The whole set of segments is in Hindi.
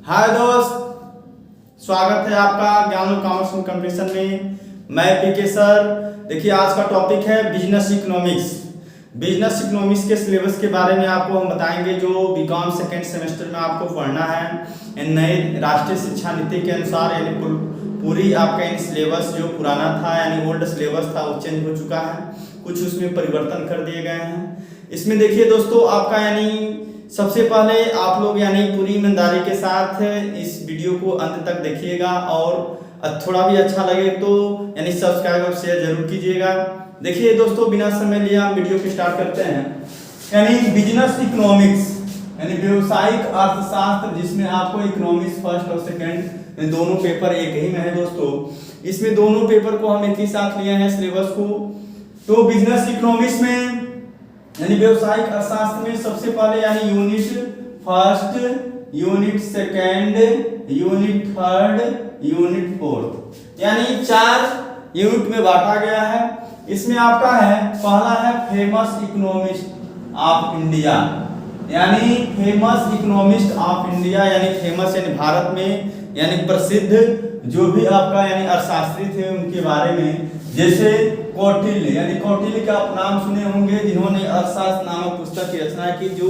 हाय दोस्त, स्वागत है आपका ज्ञान और कॉमर्स कंपटीशन में। मैं पीके सर। देखिए, आज का टॉपिक है बिजनेस इकोनॉमिक्स। बिजनेस इकोनॉमिक्स के सिलेबस के बारे में आपको हम बताएंगे, जो बीकॉम सेकेंड सेमेस्टर में आपको पढ़ना है। नए राष्ट्रीय शिक्षा नीति के अनुसार यानी पूरी आपका सिलेबस जो पुराना था यानी ओल्ड सिलेबस था वो चेंज हो चुका है, कुछ उसमें परिवर्तन कर दिए गए हैं। इसमें देखिए दोस्तों, आपका यानी सबसे पहले आप लोग यानी पूरी ईमानदारी के साथ इस वीडियो को अंत तक देखिएगा और थोड़ा भी अच्छा लगे तो यानी सब्सक्राइब और शेयर जरूर कीजिएगा। देखिए दोस्तों, बिना समय लिए हम वीडियो को स्टार्ट करते हैं। यानी बिजनेस इकोनॉमिक्स यानी व्यवसायिक अर्थशास्त्र, जिसमें आपको इकोनॉमिक्स फर्स्ट और सेकंड दोनों पेपर एक ही में है दोस्तों। इसमें दोनों पेपर को हम एक ही साथ लिए हैं सिलेबस को। तो बिजनेस इकोनॉमिक्स में यानी व्यवसायिक अर्थशास्त्र में सबसे पहले यानी unit first, unit second, unit third, unit fourth यानी 4 यूनिट में बांटा गया है। इसमें आपका है पहला है फेमस इकोनॉमिस्ट ऑफ इंडिया, यानी फेमस इकोनॉमिस्ट ऑफ इंडिया यानी फेमस यानी भारत में यानी प्रसिद्ध जो भी आपका यानी अर्थशास्त्री थे उनके बारे में, जैसे कौटिल्य यानी कौटिल्य का आप नाम सुने होंगे, जिन्होंने अर्थशास्त्र नामक पुस्तक की रचना की जो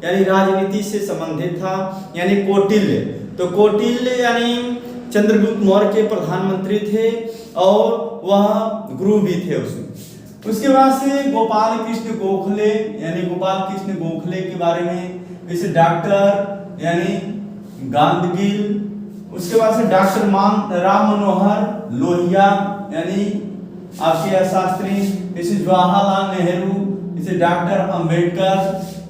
यानी राजनीति से संबंधित था, यानी कौटिल्य। तो कौटिल्य यानी चंद्रगुप्त मौर्य के प्रधानमंत्री थे और वह गुरु भी थे उसमें। उसके बाद से गोपाल कृष्ण गोखले यानी गोपाल कृष्ण गोखले के बारे में, जैसे डॉक्टर यानी गांधीगिल। उसके बाद से डॉक्टर राम मनोहर लोहिया यानी आपके अर्थशास्त्री, जैसे जवाहरलाल नेहरू, जैसे डॉक्टर अंबेडकर,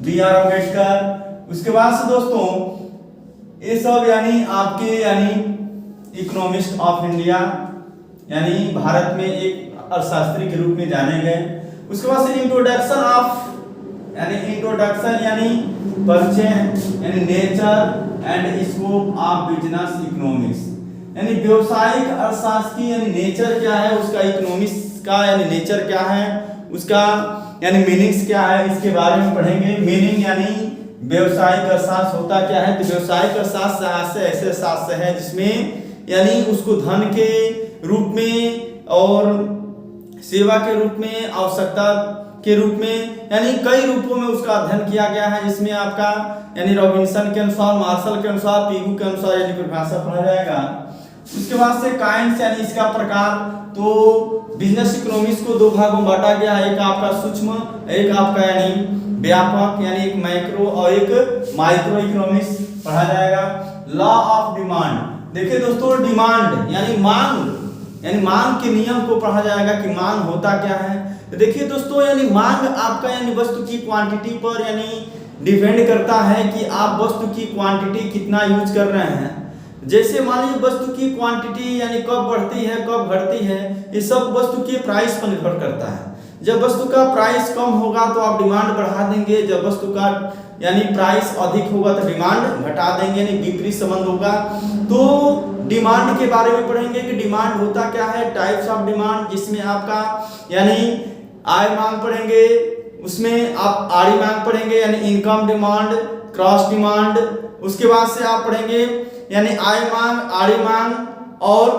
B.R. अम्बेडकर। उसके बाद से दोस्तों ये सब यानी आपके यानी इकोनॉमिस्ट ऑफ इंडिया यानी भारत में एक अर्थशास्त्री के रूप में जाने गए। उसके बाद से इंट्रोडक्शन यानी परिचय यानी nature and scope of business economics यानी व्यवसायिक अर्थशास्त्र की यानी नेचर क्या है, उसका इकोनॉमिक्स का यानी नेचर क्या है, उसका यानी मीनिंग्स क्या है, इसके बारे में पढ़ेंगे। मीनिंग यानी व्यवसायिक अर्थशास्त्र होता क्या है, तो व्यवसायिक अर्थशास्त्र ऐसे शास्त्र है जिसमें यानी उसको धन के रूप में और सेवा के रूप में, आवश्यकता के रूप में यानी कई रूपों में उसका अध्ययन किया गया है, जिसमें आपका यानी रॉबिन्सन के अनुसार, मार्शल के अनुसार, पीगू के अनुसार यानी परिभाषा पढ़ा जाएगा। उसके बाद से काइंड्स यानी इसका प्रकार। तो बिजनेस इकोनॉमिक्स को 2 भागों में बांटा गया है, एक आपका सूक्ष्म, एक आपका यानी व्यापक यानी एक मैक्रो और एक माइक्रो इकोनॉमिक्स पढ़ा जाएगा। लॉ ऑफ डिमांड, देखिए दोस्तों, डिमांड यानी मांग के नियम को पढ़ा जाएगा कि मांग होता क्या है। तो देखिए दोस्तों, यानी मांग आपका यानी वस्तु की क्वांटिटी पर यानी डिपेंड करता है कि आप वस्तु की क्वांटिटी कितना यूज कर रहे हैं। जैसे मान लीजिए वस्तु की क्वांटिटी यानी कब बढ़ती है कब घटती है, ये सब वस्तु के प्राइस पर निर्भर करता है। जब वस्तु का प्राइस कम होगा तो आप डिमांड बढ़ा देंगे, जब वस्तु का यानी प्राइस अधिक होगा तो डिमांड घटा देंगे, यानी विपरीत संबंध होगा। तो डिमांड के बारे में पढ़ेंगे कि डिमांड होता क्या है, टाइप्स ऑफ डिमांड, जिसमें आपका यानी आय मांग पढ़ेंगे, उसमें आप आड़ी मांग पढ़ेंगे यानी इनकम डिमांड, क्रॉस डिमांड। उसके बाद से आप पढ़ेंगे यानी आय मांग, आड़ी मांग और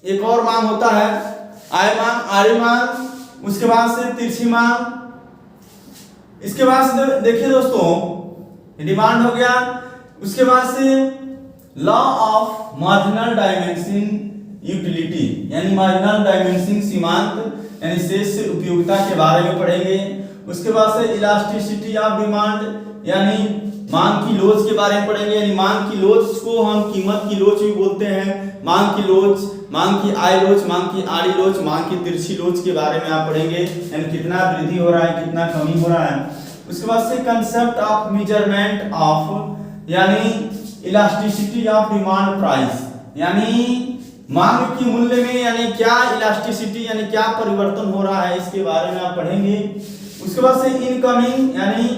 एक और मांग होता है आय मांग, आड़ी मांग। उसके बाद से तिरछी मांग। इसके बाद से देखिए दोस्तों, डिमांड हो गया। उसके बाद से law of marginal dimension utility यानी मार्जिनल डायमेंशन सीमांत यानी शेष उपयोगिता के बारे में पढ़ेंगे। उसके बाद से इलास्टिसिटी ऑफ डिमांड यानी मांग की लोच के बारे में पढ़ेंगे, यानी मांग की लोच को हम कीमत की लोच भी बोलते हैं। मांग की लोच, मांग की आय लोच, मांग की आड़ी लोच, मांग की तिरछी लोच के बारे में आप पढ़ेंगे, यानी कितना वृद्धि हो रहा है कितना कमी हो रहा है। उसके बाद से कंसेप्ट ऑफ मेजरमेंट ऑफ यानी इलास्टिसिटी ऑफ डिमांड प्राइस यानी मांग की मूल्य में यानी क्या इलास्टिसिटी यानी क्या परिवर्तन हो रहा है, इसके बारे में आप पढ़ेंगे। उसके बाद से इनकमिंग यानी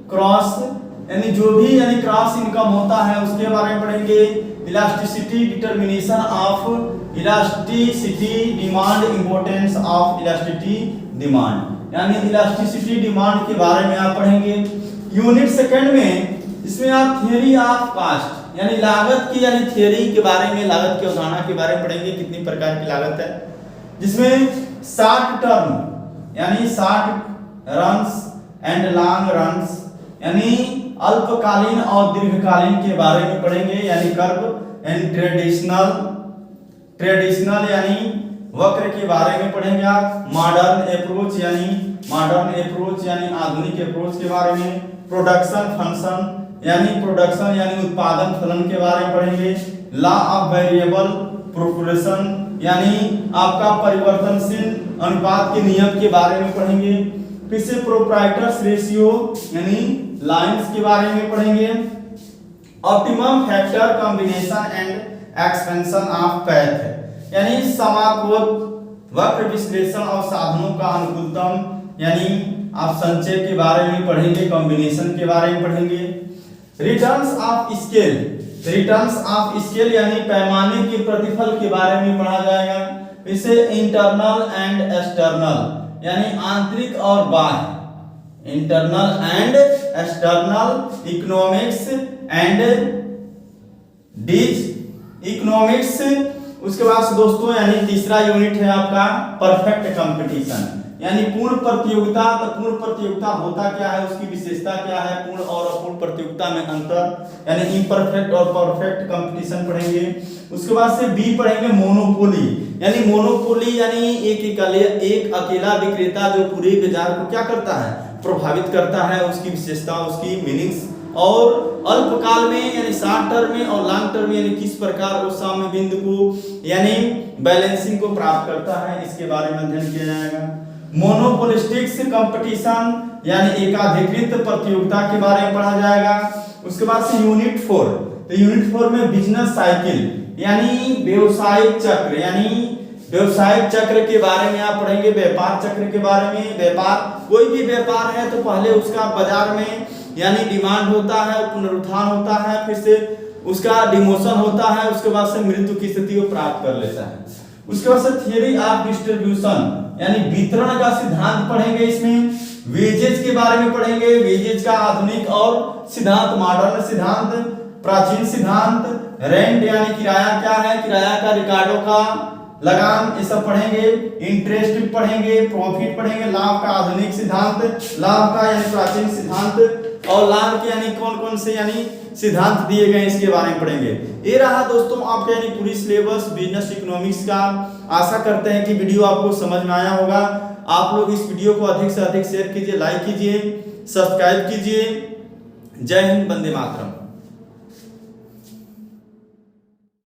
क्रॉस यानी जो भी यानी क्रॉस इनकम होता है उसके बारे में पढ़ेंगे। Elasticity determination of elasticity demand, importance of elasticity demand यानी इलास्टिसिटी डिमांड के बारे में आप पढ़ेंगे। यूनिट सेकंड में इसमें आप थियरी ऑफ कॉस्ट यानी लागत की यानी थियरी के बारे में, लागत की अवधारणा के बारे में पढ़ेंगे, कितनी प्रकार की लागत है, जिसमें शॉर्ट टर्म यानी short runs and long runs यानी अल्पकालीन और दीर्घकालीन के बारे में पढ़ेंगे, यानी कर्व एंड ट्रेडिशनल यानी वक्र के बारे में पढ़ेंगे आप, मॉडर्न अप्रोच यानी आधुनिक अप्रोच के बारे में, प्रोडक्शन फंक्शन यानी उत्पादन फलन के बारे में पढ़ेंगे, लॉ ऑफ वेरिएबल प्रोपोर्शन यानी आपका परिवर्तनशील अनुपात के नियम के बारे में पढ़ेंगे, फिर से प्रोप्राइटर्स रेशियो यानी लाइंस के बारे में पढ़ेंगे, optimum factor combination and expansion of path यानी समाकोत वक्र विश्लेषण और साधनों का अनुकूलतम यानी आप संचय के बारे में पढ़ेंगे, कॉम्बिनेशन के बारे में पढ़ेंगे, रिटर्न्स ऑफ स्केल यानी पैमाने के प्रतिफल के बारे में पढ़ा जाएगा, इसे इंटरनल एंड एक्सटर्नल यानी आंतरिक और बाह्य, internal and external economics and diseconomics. उसके बाद दोस्तों यानी तीसरा यूनिट है आपका परफेक्ट कंपटीशन यानी पूर्ण प्रतियोगिता। तो पूर्ण प्रतियोगिता होता क्या है, उसकी विशेषता क्या है, पूर्ण और अपूर्ण प्रतियोगिता में अंतर यानी इम्परफेक्ट और परफेक्ट कंपटीशन पढ़ेंगे। उसके बाद से बी पढ़ेंगे मोनोपोली यानी एक अकेला विक्रेता जो पूरे बाजार को क्या करता है, प्रभावित करता है, उसकी विशेषता, उसकी मीनिंग्स, और अल्पकाल में यानी शॉर्ट टर्म में और लॉन्ग टर्म में यानी किस प्रकार उस साम्य बिंदु को यानी बैलेंसिंग को प्राप्त करता है, इसके बारे में अध्ययन किया जाएगा। मोनोपोलिस्टिक्स कंपटीशन यानी एकाधिकृत प्रतियोगिता के बारे में पढ़ा जाएगा। उसके बाद से यूनिट 4, तो यूनिट 4 में बिजनेस साइकिल यानी व्यवसायिक चक्र के बारे में आप पढ़ेंगे, व्यापार चक्र के बारे में। कोई भी व्यापार है तो पहले उसका बाजार में यानी डिमांड होता है, पुनरुत्थान होता है, फिर से उसका डिमोशन होता है, उसके बाद से मृत्यु की स्थिति को प्राप्त कर लेता है। उसके बाद से थियरी ऑफ डिस्ट्रीब्यूशन यानी वितरण का सिद्धांत पढ़ेंगे। इसमें वेजेज के बारे में पढ़ेंगे, वेजेज का आधुनिक और सिद्धांत, मॉडर्न सिद्धांत, प्राचीन सिद्धांत, रेंट यानी किराया क्या है, किराया का, रिकॉर्डों का लगान, ये सब पढ़ेंगे। इंटरेस्ट पढ़ेंगे, प्रॉफिट पढ़ेंगे, लाभ का आधुनिक सिद्धांत, लाभ का यानी प्राचीन सिद्धांत, और लाभ के यानी कौन कौन से यानी सिद्धांत दिए गए इसके बारे में पढ़ेंगे। ये रहा दोस्तों आपका यानी पूरी सिलेबस बिजनेस इकोनॉमिक्स का। आशा करते हैं कि वीडियो आपको समझ में आया होगा। आप लोग इस वीडियो को अधिक से अधिक शेयर कीजिए, लाइक कीजिए, सब्सक्राइब कीजिए। जय हिंद, वंदे मातरम।